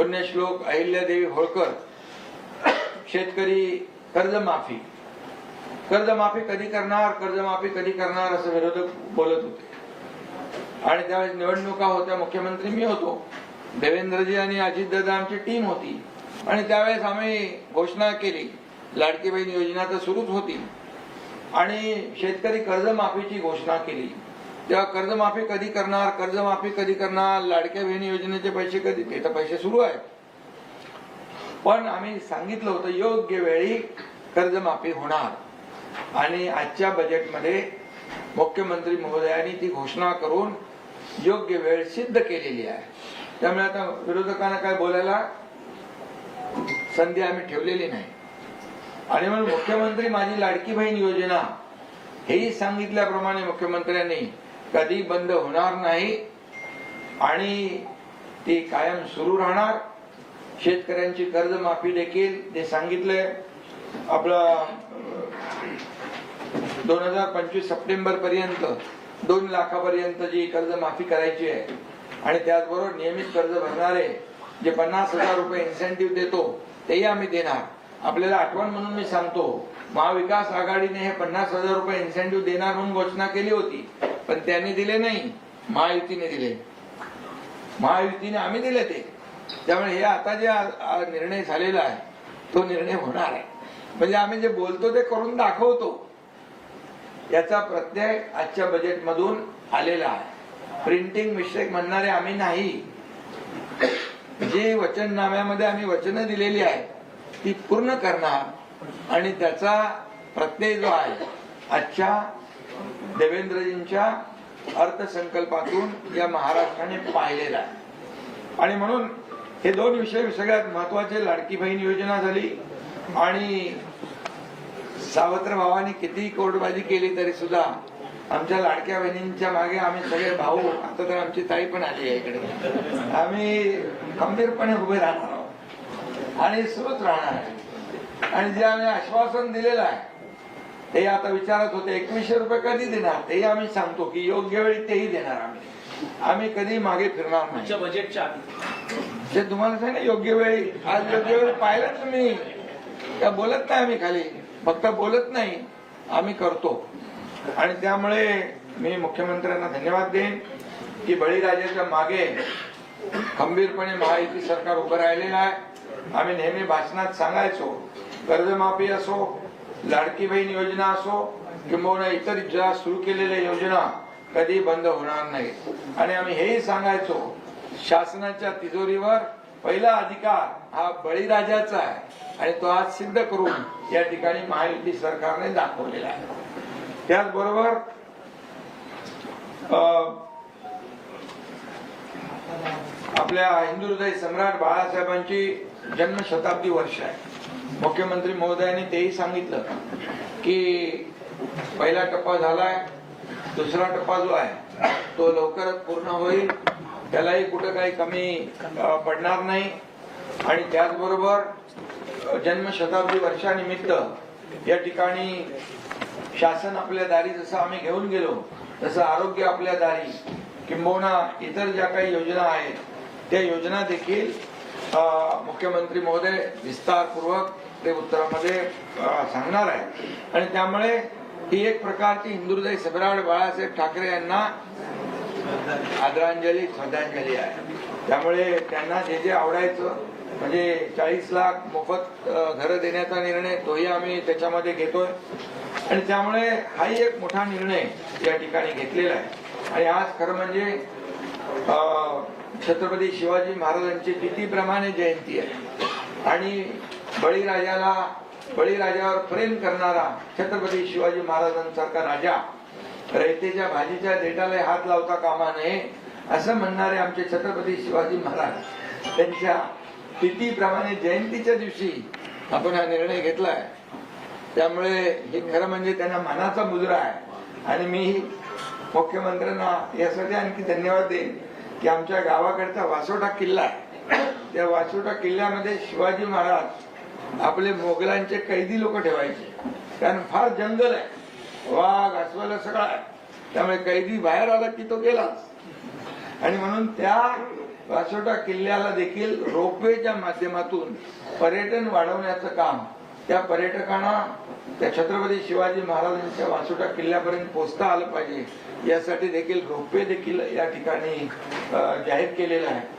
पुण्यश्लोक अहिल्यादेवी होळकर शेतकरी कर्जमाफी कधी करणार, कर्जमाफी कधी करणार असं विरोधक बोलत होते. आणि त्यावेळेस निवडणुका होत्या, मुख्यमंत्री मी होतो, देवेंद्रजी आणि अजितदादा आमची टीम होती. आणि त्यावेळेस आम्ही घोषणा केली, लाडकी बहीण योजना तर सुरूच होती आणि शेतकरी कर्जमाफीची घोषणा केली. तेव्हा कर्जमाफी कधी करणार, लाडक्या बहीण योजनेचे पैसे कधी, ते तर पैसे सुरू आहेत. पण आम्ही सांगितलं होतं योग्य वेळी कर्जमाफी होणार. आणि आजच्या बजेटमध्ये मुख्यमंत्री महोदयांनी ती घोषणा करून योग्य वेळ सिद्ध केलेली आहे. त्यामुळे आता विरोधकांना काय बोलायला संधी आम्ही ठेवलेली नाही. आणि म्हणून मुख्यमंत्री माझी लाडकी बहीण योजना हेही सांगितल्याप्रमाणे मुख्यमंत्र्यांनी कधी बंद होणार नाही आणि ती कायम सुरू राहणार. शेतकऱ्यांची कर्जमाफी देखील ते सांगितलंय, आपला 2025 सप्टेंबर पर्यंत 2 लाखापर्यंत जी कर्जमाफी करायची आहे. आणि त्याचबरोबर नियमित कर्ज भरणारे जे 50,000 रुपये इन्सेंटिव्ह देतो तेही आम्ही देणार. आपल्याला आठवण म्हणून मी सांगतो, महाविकास आघाडीने हे 50,000 रुपये इन्सेंटिव्ह देणार म्हणून घोषणा केली होती, पण त्यांनी दिले नाही, महायुतीने दिले. महायुतीने आम्ही दिले ते. त्यामुळे हे आता जे निर्णय झालेला आहे तो निर्णय होणार आहे. म्हणजे आम्ही जे बोलतो ते करून दाखवतो, याचा प्रत्यय आजच्या बजेट मधून आलेला आहे. प्रिंटिंग मिस्टेक म्हणणारे आम्ही नाही. जे वचननाम्यामध्ये आम्ही वचनं दिलेली आहेत ती पूर्ण करणार आणि त्याचा प्रत्यय जो आहे आजच्या देवेंद्रजींच्या अर्थसंकल्पातून या महाराष्ट्राने पाहिलेला आहे. आणि म्हणून हे 2 विषय सगळ्यात महत्वाचे. लाडकी बहीण योजना झाली आणि सावत्र भावानी किती कोर्टबाजी केली तरी सुद्धा आमच्या लाडक्या बहिणींच्या मागे आम्ही सगळे भाऊ, आता तर आमची ताई पण आली आहे इकडे, आम्ही खंबीरपणे उभे राहणार आहोत आणि सुरूच राहणार आहे. आणि जे आम्ही आश्वासन दिलेलं आहे ते आता विचारत होते 2100 रुपये कधी देणार, तेही आम्ही सांगतो की योग्य वेळी तेही देणार. आम्ही कधी मागे फिरणार नाही. बजेटच्या आधी जे तुम्हाला सांगा योग्य वेळी, आज योग्य वेळ पाहिलं तुम्ही, त्या बोलत नाही आम्ही खाली, फक्त बोलत नाही, आम्ही करतो. आणि त्यामुळे मी मुख्यमंत्र्यांना धन्यवाद देईन की बळीराजाच्या मागे खंबीरपणे महायुती सरकार उभं राहिलेलं आहे. आम्ही नेहमी भाषणात सांगायचो, कर्जमाफी असो, लाडकी बहीण योजना असो किंवा इतर ज्या सुरू केलेल्या योजना कधी बंद होणार नाही. आणि आम्ही हेही सांगायचो, शासनाच्या तिजोरीवर पहिला अधिकार हा बळीराजाचा आहे आणि तो आज सिद्ध करून या ठिकाणी महायुती सरकारने दाखवलेला आहे. त्याचबरोबर आपल्या हिंदू हृदय सम्राट बाळासाहेबांची जन्मशताब्दी वर्ष आहे. मुख्यमंत्री महोदयांनी तेही सांगितलं की पहिला टप्पा झालाय, दुसरा टप्पा जो आहे तो लवकरच पूर्ण होईल, त्यालाही कुठं काही कमी पडणार नाही. आणि त्याचबरोबर जन्मशताब्दी वर्षानिमित्त या ठिकाणी शासन आपल्या दारी जसं आम्ही घेऊन गेलो तसं आरोग्य आपल्या दारी किंबहुना इतर ज्या काही योजना आहेत त्या योजना देखील मुख्यमंत्री महोदय विस्तारपूर्वक ते उत्तरामध्ये सांगणार आहे. आणि त्यामुळे ही एक प्रकारची हिंदू हृदय सम्राट बाळासाहेब ठाकरे यांना आदरांजली, श्रद्धांजली आहे. त्यामुळे त्यांना जे जे आवडायचं, म्हणजे 40 लाख मोफत घरं देण्याचा निर्णय तोही आम्ही त्याच्यामध्ये घेतोय. आणि त्यामुळे हाही एक मोठा निर्णय या ठिकाणी घेतलेला आहे. आणि आज खरं म्हणजे छत्रपती शिवाजी महाराजांची तिथीप्रमाणे जयंती आहे आणि बळीराजावर प्रेम करणारा छत्रपती शिवाजी महाराजांसारखा राजा रयतेच्या भाजीच्या देठाला हात लावता कामा नये असं म्हणणारे आमचे छत्रपती शिवाजी महाराज त्यांच्या तिथीप्रमाणे जयंतीच्या दिवशी आपण हा निर्णय घेतलाय. त्यामुळे हे खरं म्हणजे त्यांना मानाचा मुजरा आहे. आणि मी मुख्यमंत्र्यांना यासाठी आणखी धन्यवाद देईन की आमच्या गावाकडचा वासोटा किल्ला आहे, त्या वासोटा किल्ल्यामध्ये शिवाजी महाराज आपले मोगलांचे कैदी लोक ठेवायचे, कारण फार जंगल आहे, वाघ अस्वल सगळं आहे. त्यामुळे कैदी बाहेर आला की तो गेलाच. आणि म्हणून त्या वासोटा किल्ल्याला देखील रोपवेच्या माध्यमातून पर्यटन वाढवण्याचं काम त्या पर्यटकांना त्या छत्रपती शिवाजी महाराजांच्या वासोटा किल्ल्यापर्यंत पोहोचता आलं पाहिजे यासाठी देखील रोपवे देखील या ठिकाणी जाहीर केलेलं आहे.